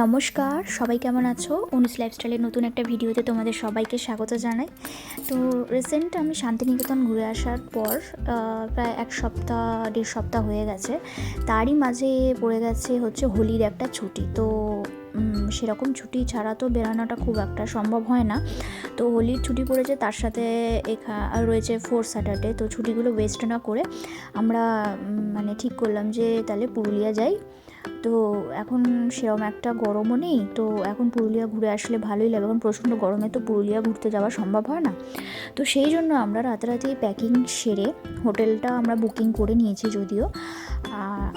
নমস্কার, সবাই কেমন আছো? অনুস লাইফস্টাইলের নতুন একটা ভিডিওতে তোমাদের সবাইকে স্বাগত জানাই। তো রিসেন্ট আমি শান্তিনিকেতন ঘুরে আসার পর প্রায় দেড় সপ্তাহ হয়ে গেছে। তারই মাঝে পড়ে গেছে হচ্ছে হোলির একটা ছুটি। তো সেরকম ছুটি ছাড়া তো বেড়ানোটা খুব একটা সম্ভব হয় না। তো হোলির ছুটি পড়েছে, তার সাথে রয়েছে 4th স্যাটারডে। তো ছুটিগুলো ওয়েস্ট না করে আমরা ঠিক করলাম যে তাহলে পুরুলিয়া যাই। তো এখন সেরকম একটা গরমও নেই, তো এখন পুরুলিয়া ঘুরে আসলে ভালোই লাগে। এখন প্রচণ্ড গরমে তো পুরুলিয়া ঘুরতে যাওয়া সম্ভব হয় না। তো সেই জন্য আমরা রাতারাতি প্যাকিং সেরে হোটেলটা আমরা বুকিং করে নিয়েছি, যদিও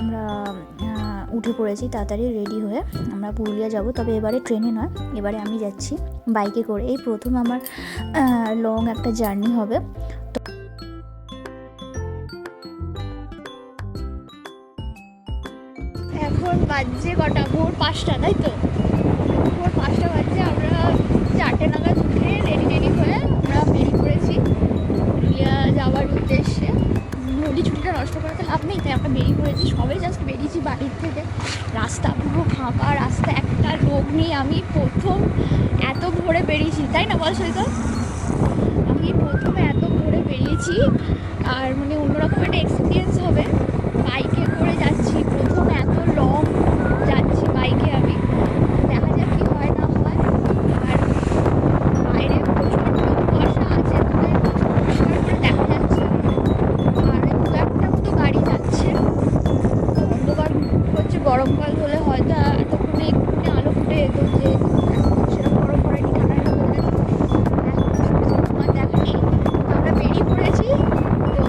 আমরা উঠে পড়েছি তাড়াতাড়ি রেডি হয়ে। আমরা পুরুলিয়া যাব, তবে এবারে ট্রেনে নয়, এবারে আমি যাচ্ছি বাইকে করে। এই প্রথম আমার লং একটা জার্নি হবে। এখন বাজছে কটা? ভোর 5টা, তাই তো? ভোর 5টা বাজছে। আমরা 4টে নাগাদ উঠে রেডি হয়ে আমরা বেরিয়ে পড়েছি পুরুলিয়া যাওয়ার উদ্দেশ্যে। হোলি ছুটিটা নষ্ট করাতে লাভ নেই, তাই আমরা বেরিয়ে পড়েছি। সবাই জাস্ট বেরিয়েছি বাড়ির থেকে। রাস্তা পুরো ফাঁকা, রাস্তা একটা লোক নেই। আমি প্রথম এত ভোরে বেরিয়েছি, তাই না বল সৈকত? আমি প্রথম এত ভোরে বেরিয়েছি, আর অন্যরকম একটা এক্সপিরিয়েন্স হবে। বাইকে করে যাচ্ছি, প্রথম এত লং যাচ্ছি বাইকে আমি। দেখা যাক কি হয় না হয়। আর বাইরে প্রচণ্ড কুয়াশা আছে, পরিষ্কার করে দেখা যাচ্ছে। আর দু একটা মতো গাড়ি যাচ্ছে। অন্ধকার হচ্ছে। গরমকাল হলে হয়তো এতক্ষণে একটুখানি আলো ফুটে যেত, যে সেরকম গরম পড়েনি, ঠান্ডা হয়ে গেছে। এখন দেখা নেই। আমরা বেরিয়ে পড়েছি। তো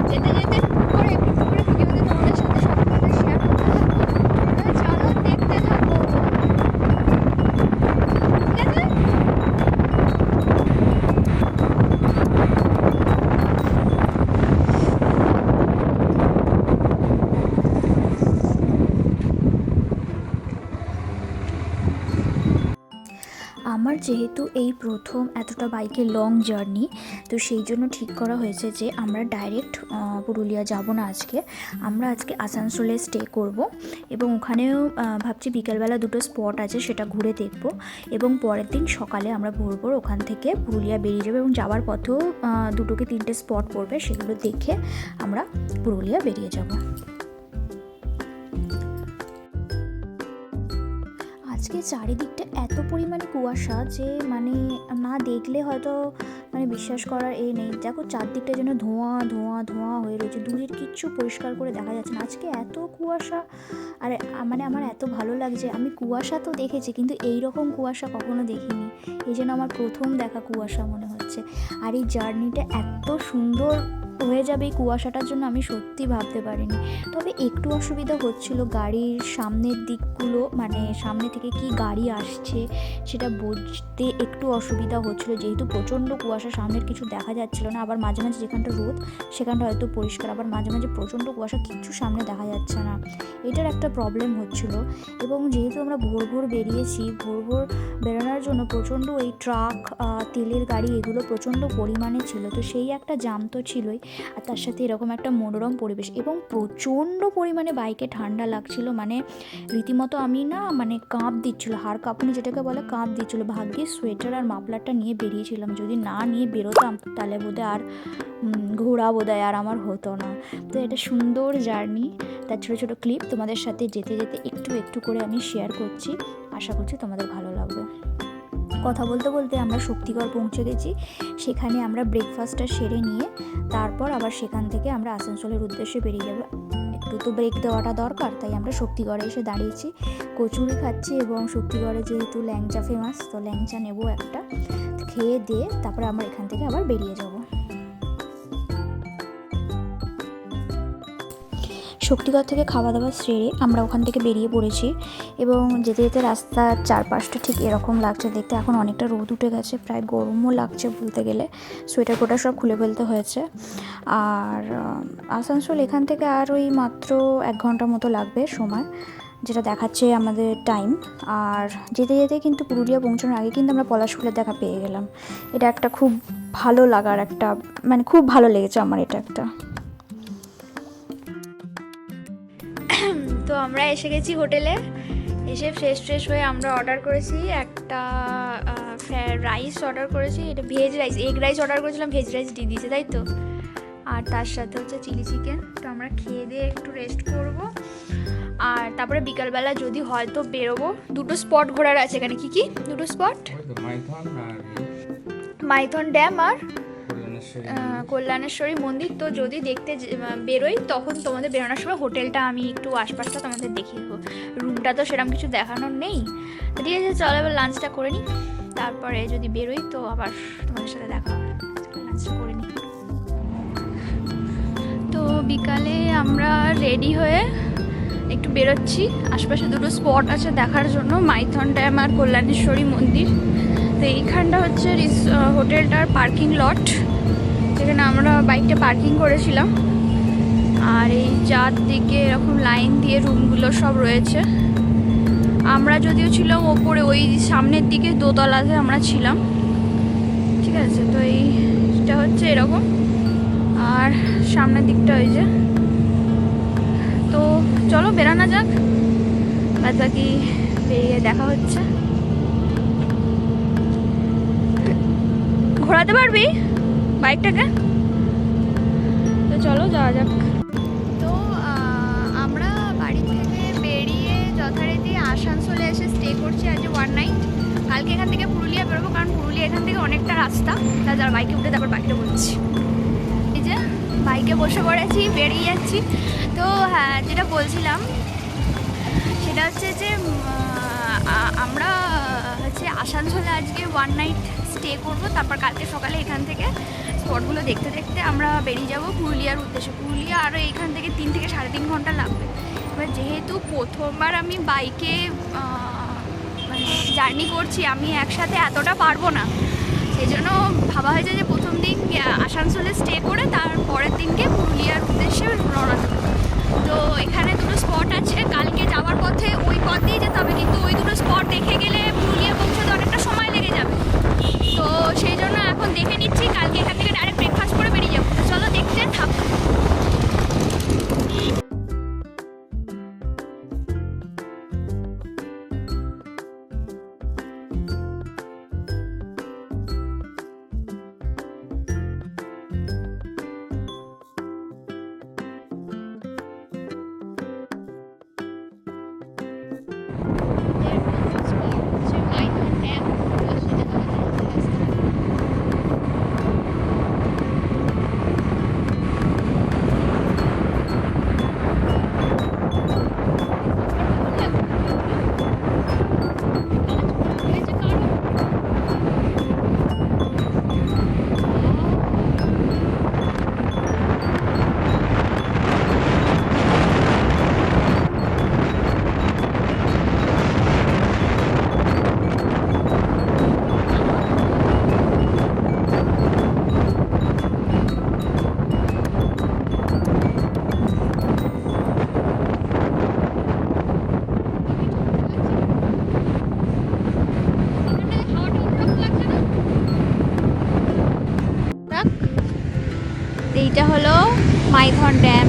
যেতে যেতে করে একটু করে ভিডিওতে তোমাদের সাথে সব কথা শেয়ার করতে থাকবো। চলো দেখতে থাকবো, ঠিক আছে? আমার যেহেতু এই প্রথম এতটা বাইকে লং জার্নি, তো সেই জন্য ঠিক করা হয়েছে যে আমরা ডাইরেক্ট পুরুলিয়া যাব না আজকে। আমরা আজকে আসানসোলে স্টে করব, এবং ওখানেও ভাবছি বিকেলবেলা দুটো স্পট আছে, সেটা ঘুরে দেখব। এবং পরের দিন সকালে আমরা ভোর ওখান থেকে পুরুলিয়া বেরিয়ে যাবো, এবং যাওয়ার পথেও 2 কি 3টে স্পট পড়বে, সেগুলো দেখে আমরা পুরুলিয়া বেরিয়ে যাব। আজকে চারিদিকটা এত পরিমাণে কুয়াশা যে না দেখলে হয়তো বিশ্বাস করার নেই। দেখো, চারদিকটা যেন ধোঁয়া ধোঁয়া ধোঁয়া হয়ে রয়েছে, দূরের কিচ্ছু পরিষ্কার করে দেখা যাচ্ছে না। আজকে এত কুয়াশা, আর আমার এত ভালো লাগছে। আমি কুয়াশা তো দেখেছি, কিন্তু এই রকম কুয়াশা কখনো দেখিনি। এই জন্য আমার প্রথম দেখা কুয়াশা মনে হচ্ছে। আর এই জার্নিটা এত সুন্দর হয়ে যাবে এই কুয়াশাটার জন্য আমি সত্যি ভাবতে পারিনি। তবে একটু অসুবিধা হচ্ছিল, গাড়ির সামনের দিকগুলো, সামনে থেকে কি গাড়ি আসছে সেটা বুঝতে একটু অসুবিধা হচ্ছিল, যেহেতু প্রচণ্ড কুয়াশা, সামনের কিছু দেখা যাচ্ছিল না। আবার মাঝে মাঝে যেখানটা রোদ সেখানটা হয়তো পরিষ্কার, আবার মাঝে মাঝে প্রচণ্ড কুয়াশা, কিচ্ছু সামনে দেখা যাচ্ছে না। এটার একটা প্রবলেম হচ্ছিল। এবং যেহেতু আমরা ভোর বেরিয়েছি, ভোর বেরোনোর জন্য প্রচণ্ড এই ট্রাক, তেলের গাড়ি, এগুলো প্রচণ্ড পরিমাণে ছিল। তো সেই একটা জাম তো ছিলই, আর তার সাথে এরকম একটা মনোরম পরিবেশ, এবং প্রচণ্ড পরিমাণে বাইকে ঠান্ডা লাগছিল। রীতিমতো আমি কাঁপ দিচ্ছিল, হাড় কাঁপুনি যেটাকে বলে, কাঁপ দিচ্ছিল। ভাগ্যে সোয়েটার আর মাফলারটা নিয়ে বেরিয়েছিলাম, যদি না নিয়ে বেরোতাম তাহলে বোধহয় আর ঘোরা আর আমার হতো না। তো এটা সুন্দর জার্নি, তার ছোটো ছোটো ক্লিপ তোমাদের সাথে যেতে যেতে একটু একটু করে আমি শেয়ার করছি। আশা করছি তোমাদের ভালো লাগবে। কথা বলতে বলতে আমরা শক্তিগড় পৌঁছে গেছি। সেখানে আমরা ব্রেকফাস্টটা সেরে নিয়ে তারপর আবার সেখান থেকে আমরা আসানসোলের উদ্দেশ্যে বেরিয়ে যাব। একটু তো ব্রেক দেওয়াটা দরকার, তাই আমরা শক্তিগড়ে এসে দাঁড়িয়েছি, কচুরি খাচ্ছি। এবং শক্তিগড়ে যেহেতু ল্যাংচা ফেমাস, তো ল্যাংচা নেবো একটা, খেয়ে দিয়ে তারপরে আমরা এখান থেকে আবার বেরিয়ে যাব। শক্তিগড় থেকে খাওয়া দাওয়া সেরে আমরা ওখান থেকে বেরিয়ে পড়েছি। এবং যেতে যেতে রাস্তার চারপাশটা ঠিক এরকম লাগছে দেখতে। এখন অনেকটা রোদ উঠে গেছে, প্রায় গরমও লাগছে বলতে গেলে। সোয়েটার কোটার সব খুলে ফেলতে হয়েছে। আর আসানসোল এখান থেকে আর ওই মাত্র 1 ঘন্টার মতো লাগবে সময়, যেটা দেখাচ্ছে আমাদের টাইম। আর যেতে যেতে কিন্তু পুরুলিয়া পৌঁছানোর আগে কিন্তু আমরা পলাশফুলের দেখা পেয়ে গেলাম। এটা একটা খুব ভালো লাগার একটা, খুব ভালো লেগেছে আমার এটা একটা। তো আমরা এসে গেছি হোটেলে। এসে ফ্রেশ ফ্রেশ হয়ে আমরা অর্ডার করেছি একটা রাইস অর্ডার করেছি, এটা veg rice, egg rice order করেছিলাম, ভেজ রাইস দিয়ে দিয়েছে, তাই তো। আর তার সাথে হচ্ছে চিলি চিকেন। তো আমরা খেয়ে দিয়ে একটু রেস্ট করব, আর তারপরে বিকালবেলা যদি হয়তো বেরোবো। দুটো স্পট ঘোরার আছে এখানে। কি কি দুটো স্পট? মাইথন ড্যাম আর কল্যাণেশ্বরী মন্দির। তো যদি দেখতে বেরোই তখন তোমাদের বেরোনোর সময় হোটেলটা আমি একটু আশপাশটা তোমাদের দেখিয়ে দেবো। রুমটা তো সেরকম কিছু দেখানোর নেই। তো ঠিক আছে, চলো এবার লাঞ্চটা করে নিই, তারপরে যদি বেরোই তো আবার তোমাদের সাথে দেখা হবে। লাঞ্চটা করে নিই। তো বিকালে আমরা রেডি হয়ে একটু বেরোচ্ছি, আশপাশে দুটো স্পট আছে দেখার জন্য, মাইথন ড্যাম আর কল্যাণেশ্বরী মন্দির। তো এইখানটা হচ্ছে হোটেলটার পার্কিং লট, যেখানে আমরা বাইকটা পার্কিং করেছিলাম। আর এই চারদিকে এরকম লাইন দিয়ে রুমগুলো সব রয়েছে। আমরা যদিও ছিলাম ওপরে, ওই সামনের দিকে দোতলাতে আমরা ছিলাম, ঠিক আছে। তো এইটা হচ্ছে এরকম, আর সামনের দিকটা ওই যে। তো চলো বেরানো যাক, বাদ বাকি বেরিয়ে দেখা হচ্ছে। ঘোরাতে পারবি বাইকটাকে? তো চলো যাওয়া যাক। তো আমরা বাড়ি থেকে বেরিয়ে যথারীতি আসানসোলে এসে স্টে করছি আজ 1 নাইট। কালকে এখান থেকে পুরুলিয়া বেরোবো, কারণ পুরুলিয়া এখান থেকে অনেকটা রাস্তা। তার বাইকে উঠে তারপর বাকিটা বলছি। এই যে বাইকে বসে পড়েছি, বেরিয়ে যাচ্ছি। তো হ্যাঁ, যেটা বলছিলাম সেটা হচ্ছে যে আমরা হচ্ছে আসানসোলে আজকে 1 নাইট স্টে করবো, তারপর কালকে সকালে এখান থেকে স্পটগুলো দেখতে দেখতে আমরা বেরিয়ে যাব পুরুলিয়ার উদ্দেশ্যে। পুরুলিয়া আরও এখান থেকে 3 থেকে 3.5 ঘন্টা লাগবে। এবার যেহেতু প্রথমবার আমি বাইকে মানে জার্নি করছি, আমি একসাথে এতটা পারবো না, সেই জন্য ভাবা হয়েছে যে প্রথম দিন আসানসোলে স্টে করে তার পরের দিনকে পুরুলিয়ার উদ্দেশ্যে রওনা দেবো। তো এখানে দুটো স্পট আছে, কালকে যাওয়ার পথে ওই পথ দিয়ে যেতে হবে, কিন্তু ওই দুটো স্পট দেখে গেলে পুরুলিয়া পৌঁছাতে অনেকটা সময় লেগে যাবে। তো সেই জন্য এখন দেখে নিচ্ছি, কালকে এখান থেকে ডাইরেক্ট ব্রেকফাস্ট করে বেরিয়ে যাবো। তো চলো দেখতে থাকো। এইটা হলো মাইথন ড্যাম।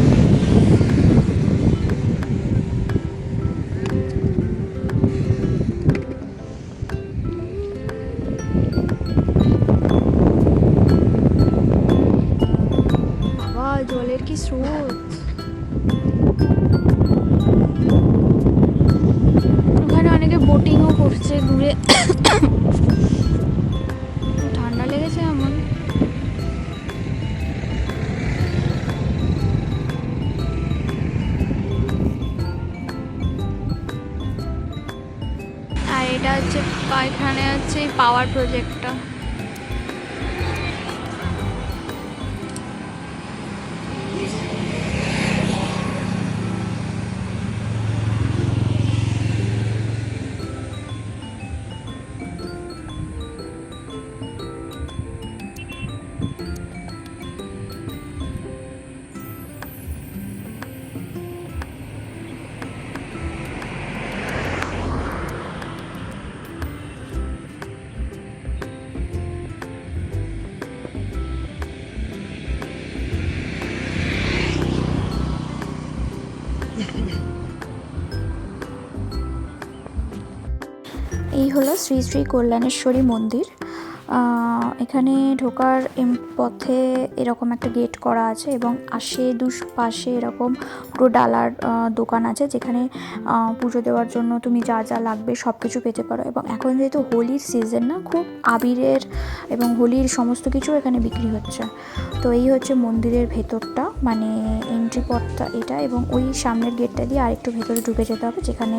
বাবা, জলের কি স্রোত! ওখানে অনেকে বোটিংও করছে দূরে। ঠান্ডা লেগেছে এমন। আর এটা হচ্ছে এখানে হচ্ছে এই পাওয়ার প্রজেক্টটা। এই হলো শ্রী শ্রী কল্যাণেশ্বরী মন্দির। এখানে ঢোকার পথে এরকম একটা গেট করা আছে এবং পাশে এরকম পুরো ডালার দোকান আছে, যেখানে পুজো দেওয়ার জন্য তুমি যা যা লাগবে সব কিছু পেতে পারো। এবং এখন যেহেতু হোলির সিজন না, খুব আবিরের এবং হোলির সমস্ত কিছু এখানে বিক্রি হচ্ছে। তো এই হচ্ছে মন্দিরের ভেতরটা, মানে এন্ট্রি পথটা এটা। এবং ওই সামনের গেটটা দিয়ে আরেকটু ভেতরে ঢুকে যেতে হবে, যেখানে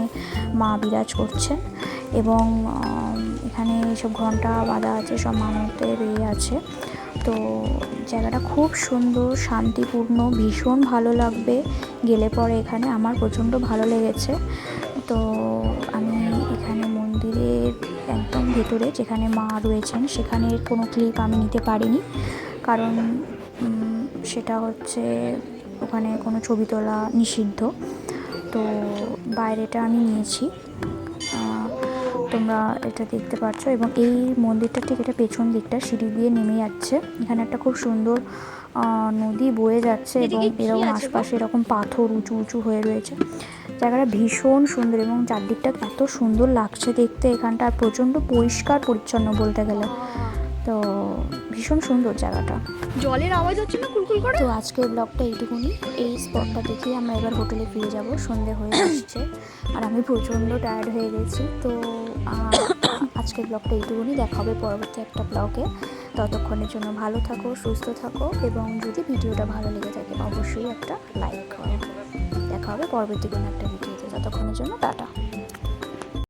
মা বিরাজ করছেন। এবং এখানে সব ঘন্টা বাঁধা আছে, সব মানতের আছে। তো জায়গাটা খুব সুন্দর, শান্তিপূর্ণ, ভীষণ ভালো লাগবে গেলে পরে এখানে। আমার প্রচণ্ড ভালো লেগেছে। তো আমি এখানে মন্দিরের একদম ভেতরে যেখানে মা রয়েছেন সেখানের কোনো ক্লিপ আমি নিতে পারিনি, কারণ সেটা হচ্ছে ওখানে কোনো ছবি তোলা নিষিদ্ধ। তো বাইরেটা আমি নিয়েছি, তোমরা এটা দেখতে পাচ্ছ। এবং এই মন্দিরটা ঠিক এটা পেছন দিকটা সিঁড়ি দিয়ে নেমে যাচ্ছে। এখানে একটা খুব সুন্দর নদী বয়ে যাচ্ছে এবং এরকম আশপাশে এরকম পাথর উঁচু উঁচু হয়ে রয়েছে। জায়গাটা ভীষণ সুন্দর এবং চারদিকটা এত সুন্দর লাগছে দেখতে। এখানটা প্রচণ্ড পরিষ্কার পরিচ্ছন্ন বলতে গেলে। তো ভীষণ সুন্দর জায়গাটা। জলের আওয়াজ হচ্ছে না কুলকুল করে। তো আজকের ব্লগটা এইটুকুনি। এই স্পটটা দেখে আমরা এবার হোটেলে ফিরে যাব, সন্ধে হয়ে আসছে আর আমি প্রচণ্ড টায়ার্ড হয়ে গেছি। তো আজকের ব্লগটা এইটুকুনি, দেখা হবে পরবর্তী একটা ব্লগে। ততক্ষণের জন্য ভালো থাকো, সুস্থ থাকো এবং যদি ভিডিওটা ভালো লেগে থাকে অবশ্যই একটা লাইক করো। দেখা হবে পরবর্তী কোনো একটা ভিডিওতে। ততক্ষণের জন্য টাটা।